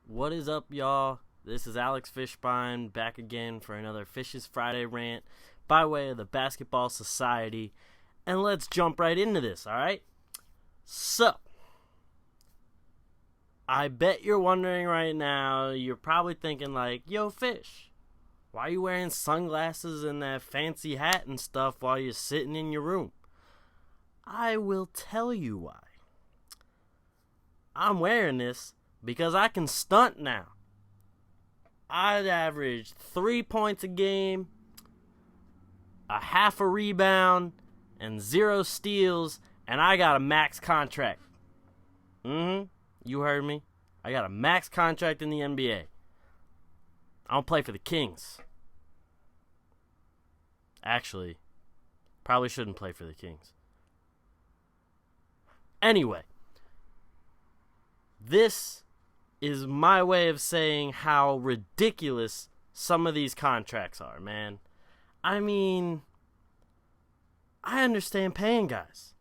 What is up, y'all? This is Alex Fischbein back again for another Fisch's Friday rant by way of the Basketball Society. And let's jump right into this, alright? So, I bet you're wondering right now, you're probably thinking like, yo, Fisch, why are you wearing sunglasses and that fancy hat and stuff while you're sitting in your room? I will tell you why. I'm wearing this because I can stunt now. I'd average 3 points a game, a half a rebound, and 0 steals, and I got a max contract. You heard me. I got a max contract in the NBA. I don't play for the Kings. Actually, probably shouldn't play for the Kings. Anyway, this is my way of saying how ridiculous some of these contracts are, man. I mean, I understand paying guys.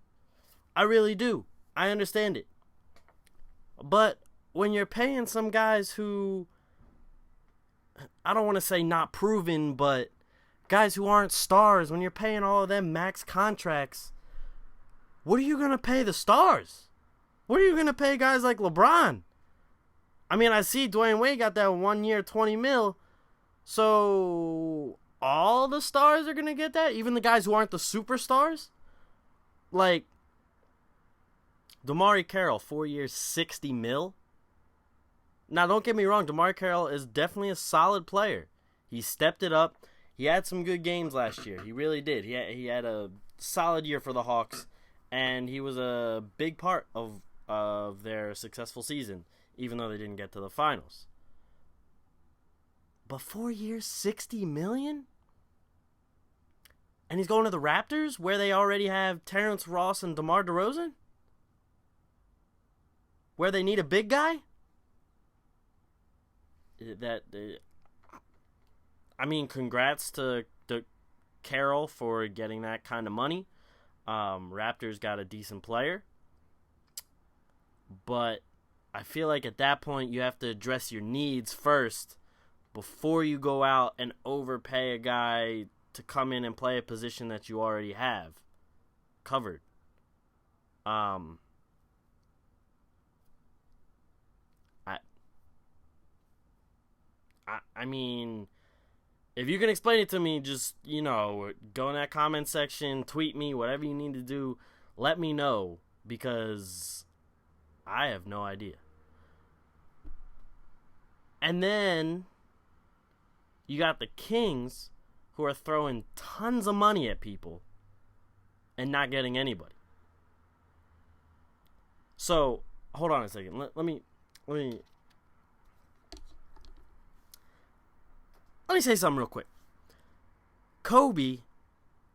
I really do. I understand it. But when you're paying some guys who, I don't want to say not proven, but guys who aren't stars, when you're paying all of them max contracts, what are you going to pay the stars? What are you going to pay guys like LeBron? I mean, I see Dwayne Wade got that 1 year, $20 million. So all the stars are going to get that? Even the guys who aren't the superstars? Like, DeMarcus Carroll, 4 years, $60 million. Now, don't get me wrong. DeMarcus Carroll is definitely a solid player. He stepped it up. He had some good games last year. He really did. He had a solid year for the Hawks. And he was a big part of their successful season, even though they didn't get to the finals. But 4 years, $60 million? And he's going to the Raptors, where they already have Terrence Ross and DeMar DeRozan? Where they need a big guy? I mean, congrats to Carroll for getting that kind of money. Raptors got a decent player. But I feel like at that point you have to address your needs first before you go out and overpay a guy to come in and play a position that you already have covered. I mean, if you can explain it to me, just, go in that comment section, tweet me, whatever you need to do, let me know, because I have no idea. And then you got the Kings, who are throwing tons of money at people and not getting anybody. So, hold on a second. Let me say something real quick. Kobe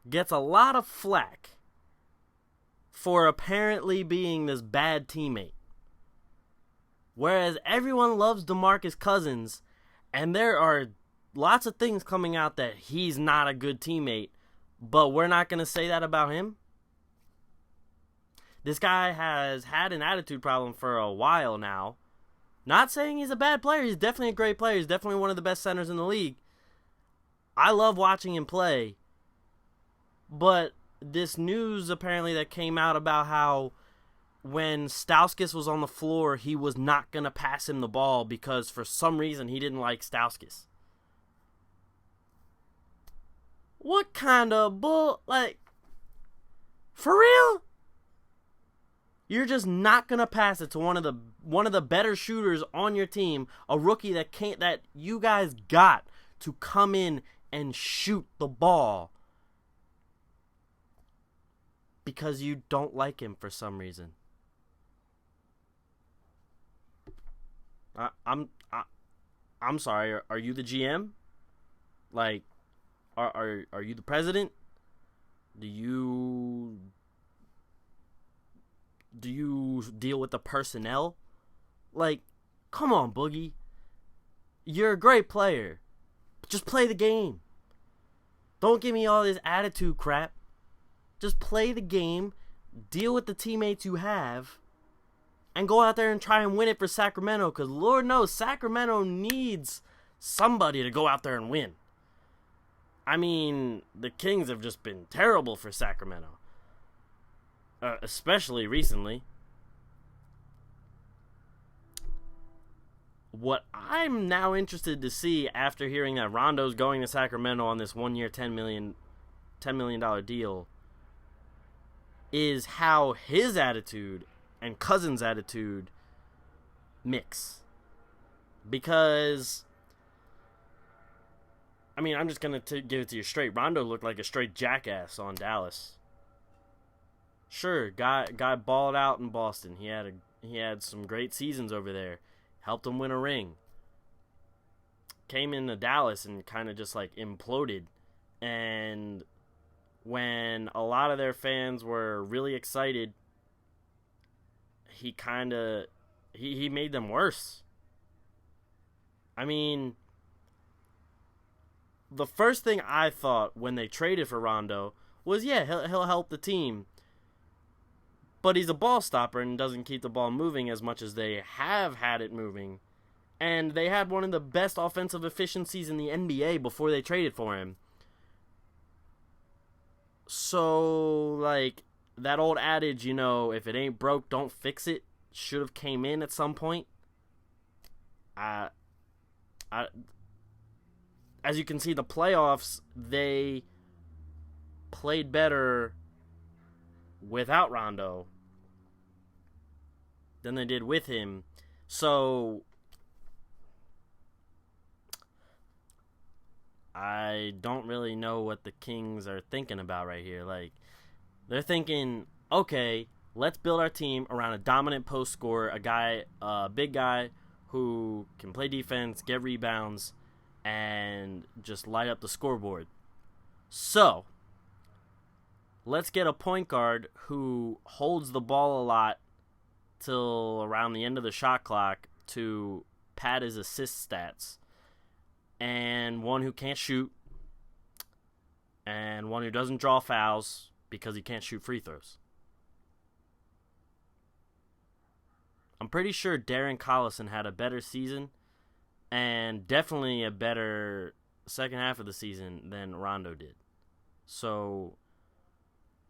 gets a lot of flack for apparently being this bad teammate. Whereas everyone loves DeMarcus Cousins, and there are lots of things coming out that he's not a good teammate, but we're not going to say that about him. This guy has had an attitude problem for a while now. Not saying he's a bad player. He's definitely a great player. He's definitely one of the best centers in the league. I love watching him play. But this news apparently that came out about how when Stauskas was on the floor, he was not going to pass him the ball because for some reason he didn't like Stauskas. What kind of bull? Like, for real? You're just not going to pass it to one of the better shooters on your team, a rookie that you guys got to come in and shoot the ball because you don't like him for some reason. I'm sorry. Are you the GM? Like, are you the president? Do you deal with the personnel? Like, come on, Boogie. You're a great player. Just play the game. Don't give me all this attitude crap. Just play the game, deal with the teammates you have, and go out there and try and win it for Sacramento, because Lord knows Sacramento needs somebody to go out there and win. I mean, the Kings have just been terrible for Sacramento, especially recently. What I'm now interested to see after hearing that Rondo's going to Sacramento on this 1 year, $10 million deal is how his attitude and Cousins' attitude mix. Because, I mean, I'm just going to give it to you straight. Rondo looked like a straight jackass on Dallas. Sure, guy balled out in Boston. He had some great seasons over there. Helped him win a ring. Came into Dallas and kind of just like imploded. And when a lot of their fans were really excited, he made them worse. I mean, the first thing I thought when they traded for Rondo was, yeah, he'll help the team. But he's a ball stopper and doesn't keep the ball moving as much as they have had it moving. And they had one of the best offensive efficiencies in the NBA before they traded for him. So, like, that old adage, you know, if it ain't broke, don't fix it, should have came in at some point. As you can see, the playoffs, they played better without Rondo than they did with him. So I don't really know what the Kings are thinking about right here. Like, they're thinking, okay, let's build our team around a dominant post scorer, a big guy who can play defense, get rebounds, and just light up the scoreboard. So let's get a point guard who holds the ball a lot till around the end of the shot clock to pad his assist stats. And one who can't shoot. And one who doesn't draw fouls because he can't shoot free throws. I'm pretty sure Darren Collison had a better season and definitely a better second half of the season than Rondo did. So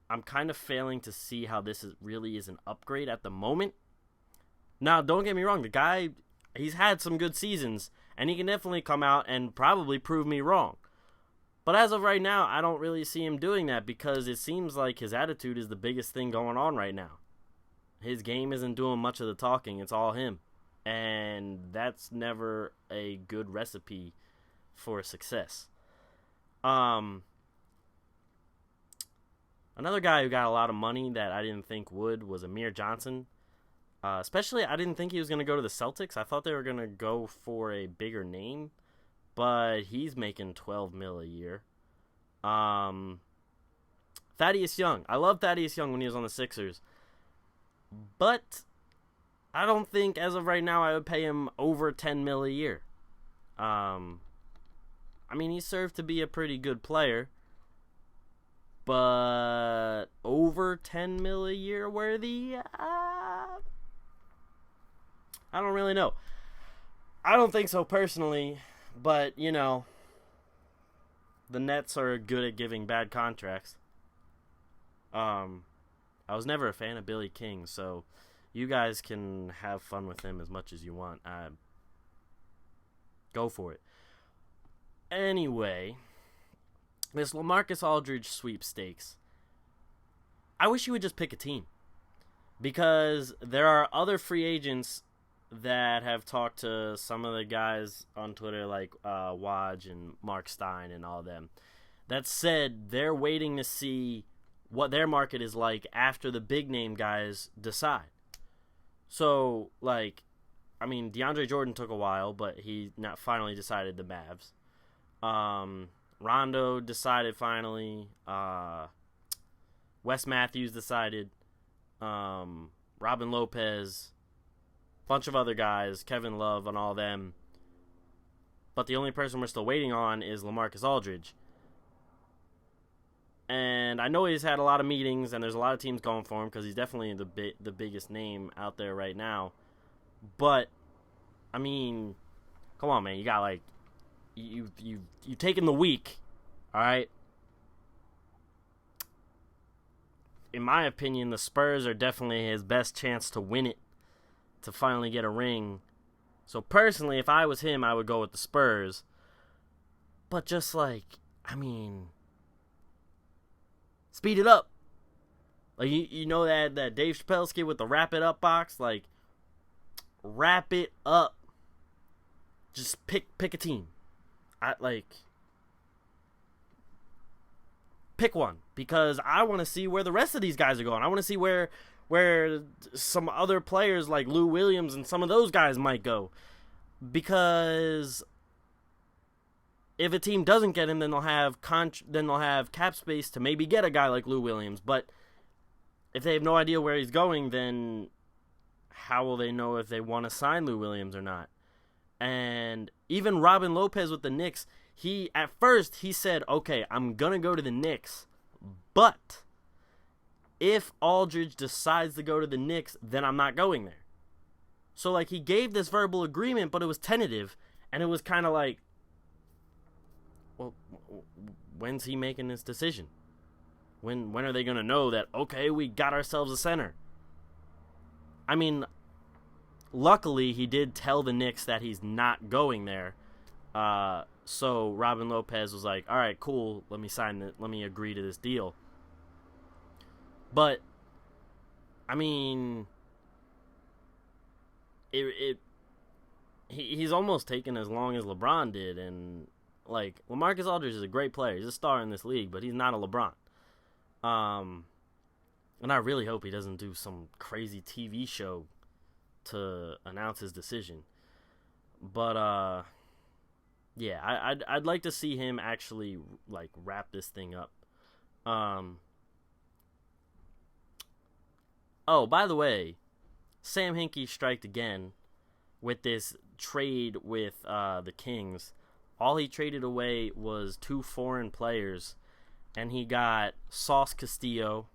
I'm kind of failing to see how this really is an upgrade at the moment. Now, don't get me wrong. The guy, he's had some good seasons, and he can definitely come out and probably prove me wrong. But as of right now, I don't really see him doing that because it seems like his attitude is the biggest thing going on right now. His game isn't doing much of the talking. It's all him. And that's never a good recipe for success. Another guy who got a lot of money that I didn't think would was Amir Johnson. Especially, I didn't think he was going to go to the Celtics. I thought they were going to go for a bigger name. But he's making $12 million a year. Thaddeus Young. I love Thaddeus Young when he was on the Sixers. But I don't think, as of right now, I would pay him over $10 million a year. I mean, he served to be a pretty good player. But over $10 million a year worthy? I don't really know. I don't think so personally, but, you know, the Nets are good at giving bad contracts. I was never a fan of Billy King, so you guys can have fun with him as much as you want. Go for it. Anyway, this LaMarcus Aldridge Sweepstakes, I wish you would just pick a team. Because there are other free agents that have talked to some of the guys on Twitter like Waj and Mark Stein and all of them that said they're waiting to see what their market is like after the big name guys decide. So, like, I mean, DeAndre Jordan took a while, but he finally decided the Mavs. Rondo decided finally. Wes Matthews decided. Robin Lopez. Bunch of other guys. Kevin Love and all them. But the only person we're still waiting on is LaMarcus Aldridge. And I know he's had a lot of meetings, and there's a lot of teams going for him because he's definitely the biggest name out there right now. But I mean, come on, man. You got like you taken the week, all right. In my opinion, the Spurs are definitely his best chance to win it, to finally get a ring. So personally, if I was him, I would go with the Spurs. But just like, I mean, speed it up. Like, you know that Dave Chappelle skit with the wrap it up box? Like, wrap it up. Just pick a team. Pick one, because I want to see where the rest of these guys are going. I want to see where some other players like Lou Williams and some of those guys might go. Because if a team doesn't get him, then they'll have cap space to maybe get a guy like Lou Williams. But if they have no idea where he's going, then how will they know if they want to sign Lou Williams or not? And even Robin Lopez with the Knicks, at first he said, okay, I'm going to go to the Knicks, but if Aldridge decides to go to the Knicks, then I'm not going there. So, like, he gave this verbal agreement, but it was tentative, and it was kind of like, well, when's he making this decision? When are they going to know that, okay, we got ourselves a center? I mean, luckily, he did tell the Knicks that he's not going there. So Robin Lopez was like, all right, cool, let me agree to this deal. But, I mean, he's almost taken as long as LeBron did. And, like, LaMarcus Aldridge is a great player. He's a star in this league, but he's not a LeBron. And I really hope he doesn't do some crazy TV show to announce his decision. But, yeah, I'd like to see him actually, like, wrap this thing up. Oh, by the way, Sam Hinkie striked again with this trade with the Kings. All he traded away was 2 foreign players, and he got Sauce Castillo,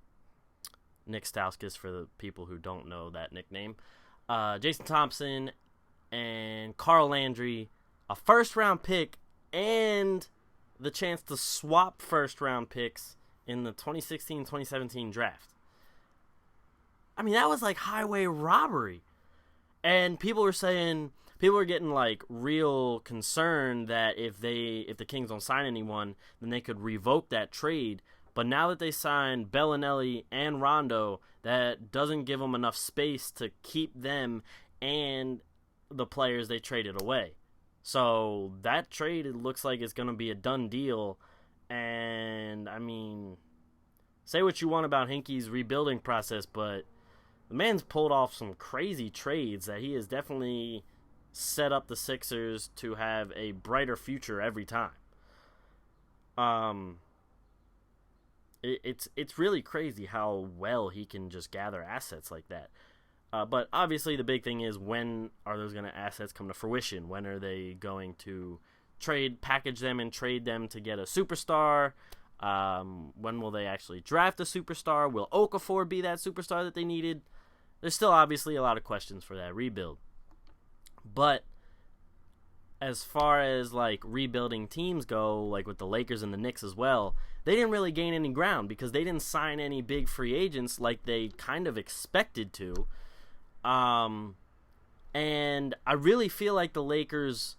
Nick Stauskas for the people who don't know that nickname, Jason Thompson, and Carl Landry, a first-round pick, and the chance to swap first-round picks in the 2016-2017 draft. I mean, that was like highway robbery. And people were getting like real concerned that if the Kings don't sign anyone, then they could revoke that trade. But now that they signed Bellinelli and Rondo, that doesn't give them enough space to keep them and the players they traded away. So that trade, it looks like it's going to be a done deal. And, I mean, say what you want about Hinkie's rebuilding process, but the man's pulled off some crazy trades that he has definitely set up the Sixers to have a brighter future every time. It's really crazy how well he can just gather assets like that. But obviously the big thing is, when are those assets come to fruition? When are they going to package them and trade them to get a superstar? When will they actually draft a superstar? Will Okafor be that superstar that they needed? There's still obviously a lot of questions for that rebuild. But as far as like rebuilding teams go, like with the Lakers and the Knicks as well, they didn't really gain any ground because they didn't sign any big free agents like they kind of expected to. And I really feel like the Lakers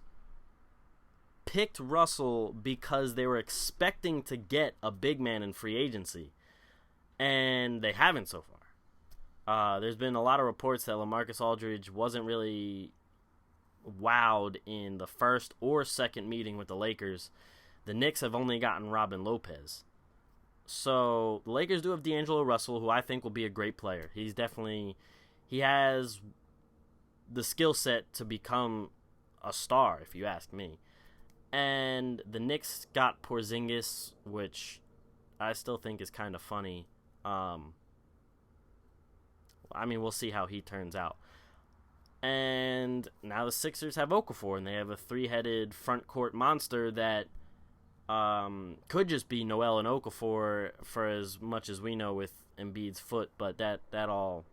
picked Russell because they were expecting to get a big man in free agency, and they haven't so far. There's been a lot of reports that LaMarcus Aldridge wasn't really wowed in the first or second meeting with the Lakers. The Knicks have only gotten Robin Lopez. So the Lakers do have D'Angelo Russell, who I think will be a great player. He has the skill set to become a star, if you ask me. And the Knicks got Porzingis, which I still think is kind of funny. I mean, we'll see how he turns out. And now the Sixers have Okafor, and they have a 3-headed front court monster that Could just be Noel and Okafor for as much as we know with Embiid's foot, but that all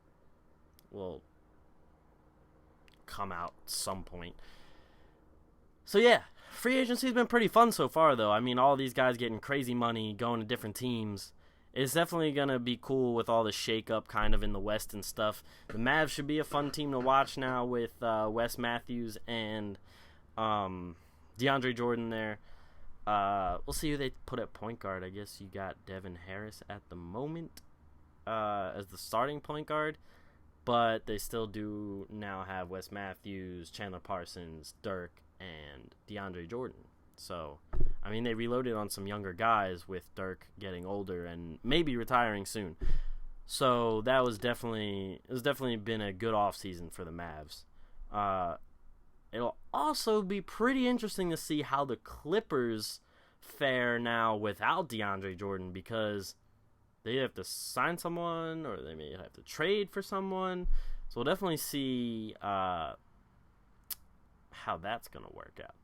will come out some point. So yeah, free agency's been pretty fun so far, though. I mean, all these guys getting crazy money, going to different teams. It's definitely going to be cool with all the shake-up kind of in the West and stuff. The Mavs should be a fun team to watch now with Wes Matthews and DeAndre Jordan there. We'll see who they put at point guard. I guess you got Devin Harris at the moment as the starting point guard. But they still do now have Wes Matthews, Chandler Parsons, Dirk, and DeAndre Jordan. So, I mean, they reloaded on some younger guys with Dirk getting older and maybe retiring soon. So that was definitely been a good offseason for the Mavs. It'll also be pretty interesting to see how the Clippers fare now without DeAndre Jordan, because they have to sign someone or they may have to trade for someone. So we'll definitely see how that's going to work out.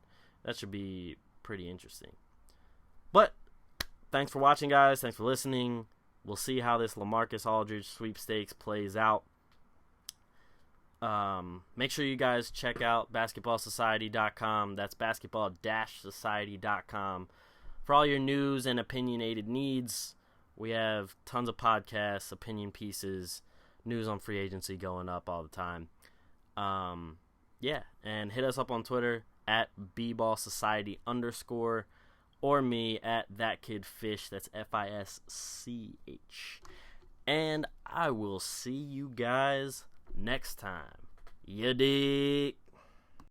That should be pretty interesting. But thanks for watching, guys. Thanks for listening. We'll see how this LaMarcus Aldridge Sweepstakes plays out. Make sure you guys check out basketballsociety.com. That's basketball-society.com for all your news and opinionated needs. We have tons of podcasts, opinion pieces, news on free agency going up all the time. Yeah, and hit us up on Twitter at @bballsociety_ or me at thatkidfisch. That's FISCH. And I will see you guys next time. Ya dig?